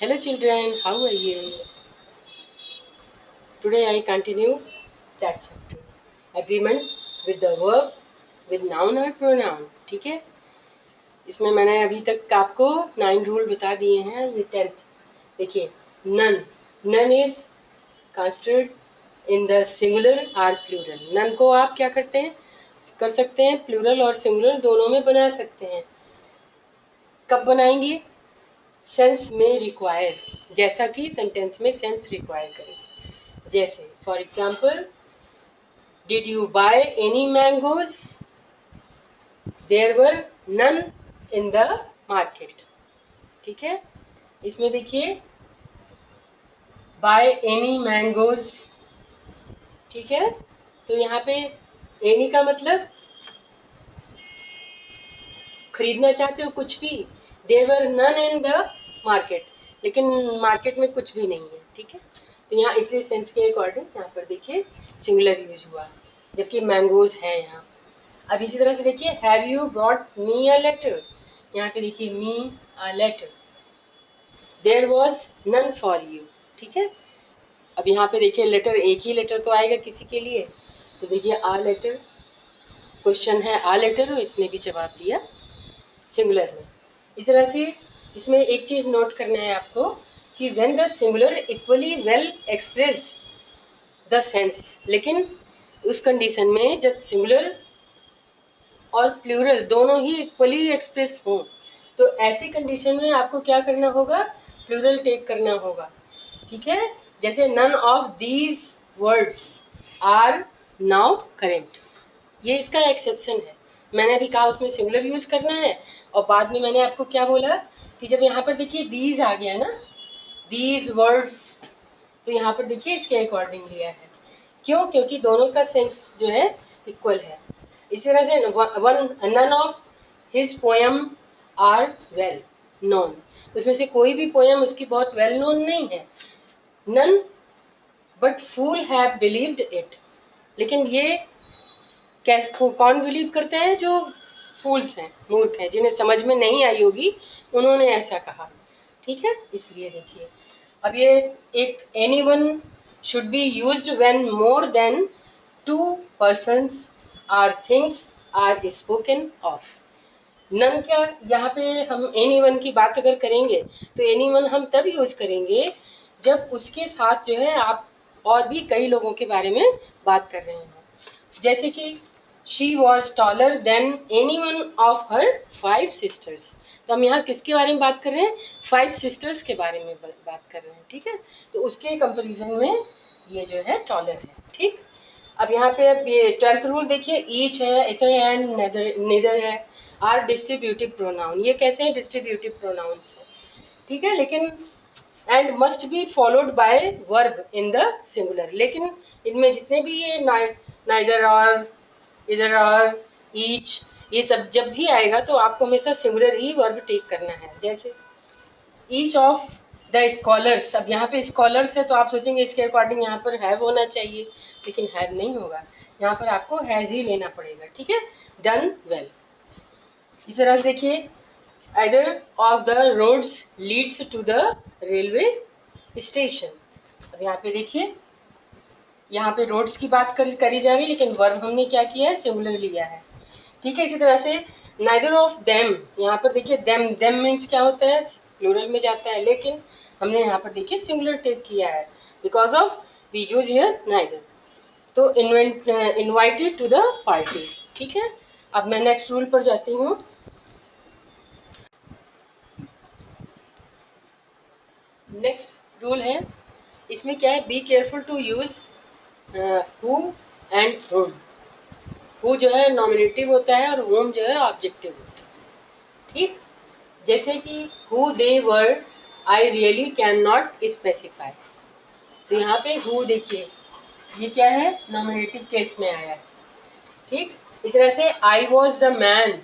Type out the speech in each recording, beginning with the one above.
Hello children, how are you? Today I continue that chapter. Agreement with the verb with noun or pronoun. ठीक है, इसमें मैंने अभी तक आपको 9 रूल बता दिए हैं. ये 10th देखिए. None is constructed in the singular और प्लूरल. नन को आप क्या करते हैं, कर सकते हैं प्लूरल और सिंगुलर दोनों में बना सकते हैं. कब बनाएंगे? सेंस में रिक्वायर, जैसा कि सेंटेंस में सेंस रिक्वायर करें. जैसे for example, did you buy any mangoes? There were none in the market. ठीक है, इसमें देखिए बाय एनी मैंगोज. ठीक है, तो यहाँ पे एनी का मतलब खरीदना चाहते हो कुछ भी. There were none in the market, लेकिन मार्केट में कुछ भी नहीं है. ठीक है, तो यहाँ इसलिए सेंस के अकॉर्डिंग यहाँ पर देखिए सिंगुलर यूज हुआ, जबकि मैंगोज है यहाँ. अब इसी तरह से देखिए, have you brought me a letter. यहाँ पे देखिए me a letter. There was none for you. ठीक है, अब यहाँ पे देखिए लेटर, एक ही लेटर तो आएगा किसी के लिए, तो देखिए आ लेटर. क्वेश्चन है आ लेटर, इसने भी जवाब दिया सिंगुलर में. इस तरह से इसमें एक चीज नोट करना है आपको कि when the singular equally well expressed the sense, लेकिन उस कंडीशन में जब सिंगुलर और प्लूरल दोनों ही इक्वली एक्सप्रेस हों, तो ऐसी कंडीशन में आपको क्या करना होगा, प्लूरल टेक करना होगा. ठीक है, जैसे none of these words are now current, ये इसका एक्सेप्शन है. मैंने अभी कहा उसमें सिंगुलर यूज करना है, और बाद में मैंने आपको क्या बोला कि जब यहाँ पर देखिए दीज आ गया ना, दीज वर्ड्स, तो यहाँ पर देखिए इसके अकॉर्डिंग लिया है. क्यों? क्योंकि दोनों का सेंस जो है इक्वल है. इसी तरह से none of his poem are well known, उसमें से कोई भी पोएम उसकी बहुत वेल नोन नहीं है. None but fool have believed it, लेकिन ये कौन बिलीव करते हैं? जो फूल्स हैं, मूर्ख हैं, जिन्हें समझ में नहीं आई होगी, उन्होंने ऐसा कहा. ठीक है, इसलिए देखिए अब ये एक anyone should be used when more than 2 persons और things are spoken of. None क्या, यहाँ पे हम एनीवन की बात अगर करेंगे तो एनीवन हम तब यूज करेंगे जब उसके साथ जो है आप और भी कई लोगों के बारे में बात कर रहे हैं. जैसे कि she was taller than any one of her 5 sisters. तो हम यहाँ किसके बारे में बात कर रहे हैं? 5 sisters के बारे में बात कर रहे हैं. ठीक है, तो उसके कंपैरिजन में ये जो है टॉलर है. ठीक, अब यहाँ पे अब ये 12th रूल देखिए, ईच है, इतर एंड नेदर है, आर डिस्ट्रीब्यूटिव प्रोनाउन. ये कैसे हैं? डिस्ट्रीब्यूटिव प्रोनाउंस है. ठीक है, लेकिन and must be followed by verb in the singular. लेकिन इनमें जितने भी ये नाइदर और, इधर और, ईच, ये सब जब भी आएगा तो आपको हमेशा सिंगुलर ही वर्ब टेक करना है. जैसे ईच ऑफ द स्कॉलर्स, अब यहाँ पे स्कॉलर्स है तो आप सोचेंगे इसके अकॉर्डिंग यहाँ पर हैव होना चाहिए, लेकिन हैव नहीं होगा, यहाँ पर आपको हैज ही लेना पड़ेगा. ठीक है, डन वेल. इस तरह से देखिए, either of the roads leads to the railway station. अब यहाँ पे देखिए, यहाँ पे रोड्स की बात करी जा रही है, लेकिन वर्ब हमने क्या किया है? सिंगुलर लिया है. ठीक है, इसी तरह से neither of them, यहाँ पर देखिए them मीन्स क्या होता है? प्लूरल में जाता है, लेकिन हमने यहाँ पर देखिए सिंगुलर टेक किया है because of we use here neither. तो इनवाइटेड टू द पार्टी. ठीक है, अब मैं नेक्स्ट रूल पर जाती हूँ. नेक्स्ट रूल है, इसमें क्या है? Be careful to use who and whom. Who जो है नॉमिनेटिव होता है और होम जो है ऑब्जेक्टिव होता है. ठीक, जैसे कि who they were, I really can not specify. तो यहाँ पे हु देखिए ये क्या है? नॉमिनेटिव केस में आया है. ठीक, इस तरह से आई वॉज द मैन.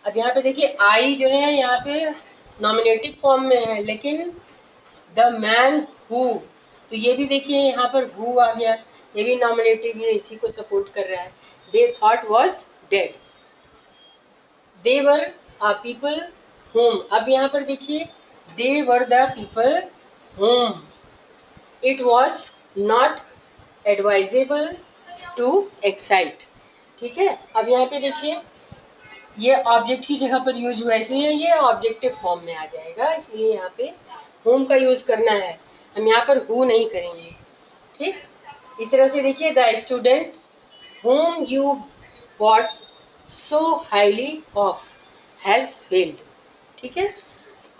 अब यहाँ पे देखिए आई जो है यहाँ पे नॉमिनेटिव फॉर्म में है, लेकिन द मैन हु, तो ये भी देखिए यहाँ पर हु आ गया, ये भी नॉमिनेटिव है, इसी को सपोर्ट कर रहा है. They thought was dead. They were people home. अब यहाँ पर देखिए They were the people whom it was not advisable to excite. ठीक है, अब यहाँ पे देखिए ये ऑब्जेक्ट की जगह पर यूज हुआ, इसलिए ये ऑब्जेक्टिव फॉर्म में आ जाएगा, इसलिए यहाँ पे whom का यूज करना है, हम यहाँ पर who नहीं करेंगे। ठीक, इस तरह से देखिए the student whom you bought so highly of has failed। ठीक है,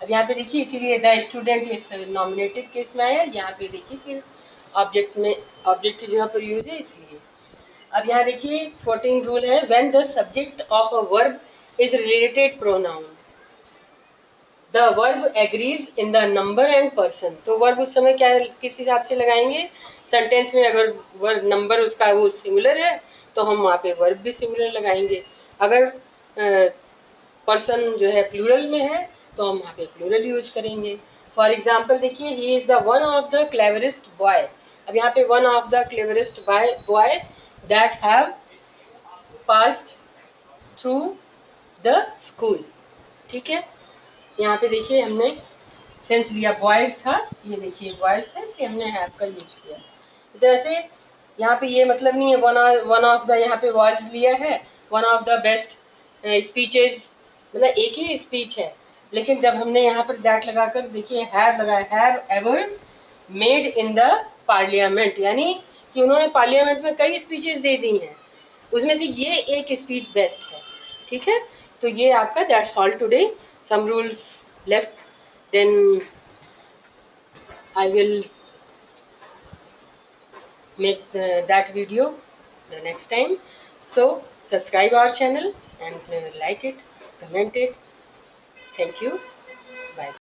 अब यहाँ पे देखिए इसीलिए द स्टूडेंट इस नॉमिनेटिव केस में आया, यहाँ पे देखिए फिर ऑब्जेक्ट में ऑब्जेक्ट की जगह पर यूज है इसलिए। अब यहाँ देखिए 14 रूल है, when the subject of a verb is related pronoun the verb agrees in the number and person. तो वर्ब उस समय क्या किस हिसाब से लगाएंगे, सेंटेंस में अगर वर्ब नंबर उसका वो सिंगुलर है तो हम वहाँ पे वर्ब भी सिंगुलर लगाएंगे, अगर पर्सन जो है प्लूरल में है तो हम वहाँ पे प्लूरल यूज करेंगे। फॉर एग्जाम्पल देखिए he is the one of the cleverest boy. अब यहाँ पे one of the cleverest boy that have passed through the school. ठीक है, यहाँ पे देखिए हमने सेंस लिया बॉयज था, ये देखिए बॉयज था इसलिए हमने हैव का यूज किया। इस तरह से यहाँ पे ये मतलब नहीं है वन ऑफ द यहाँ पे वॉज लिया है, one of the best speeches, मतलब एक ही स्पीच है, लेकिन जब हमने यहाँ पर दैट लगाकर देखिए हैव लगाया, have ever made in the parliament, यानी कि उन्होंने पार्लियामेंट में कई स्पीचेस दे दी हैं, उसमें से ये एक स्पीच बेस्ट है। ठीक है, तो ये आपका that's all today, some rules left, then I will make that video the next time. So subscribe our channel and like it, comment it. Thank you. Bye.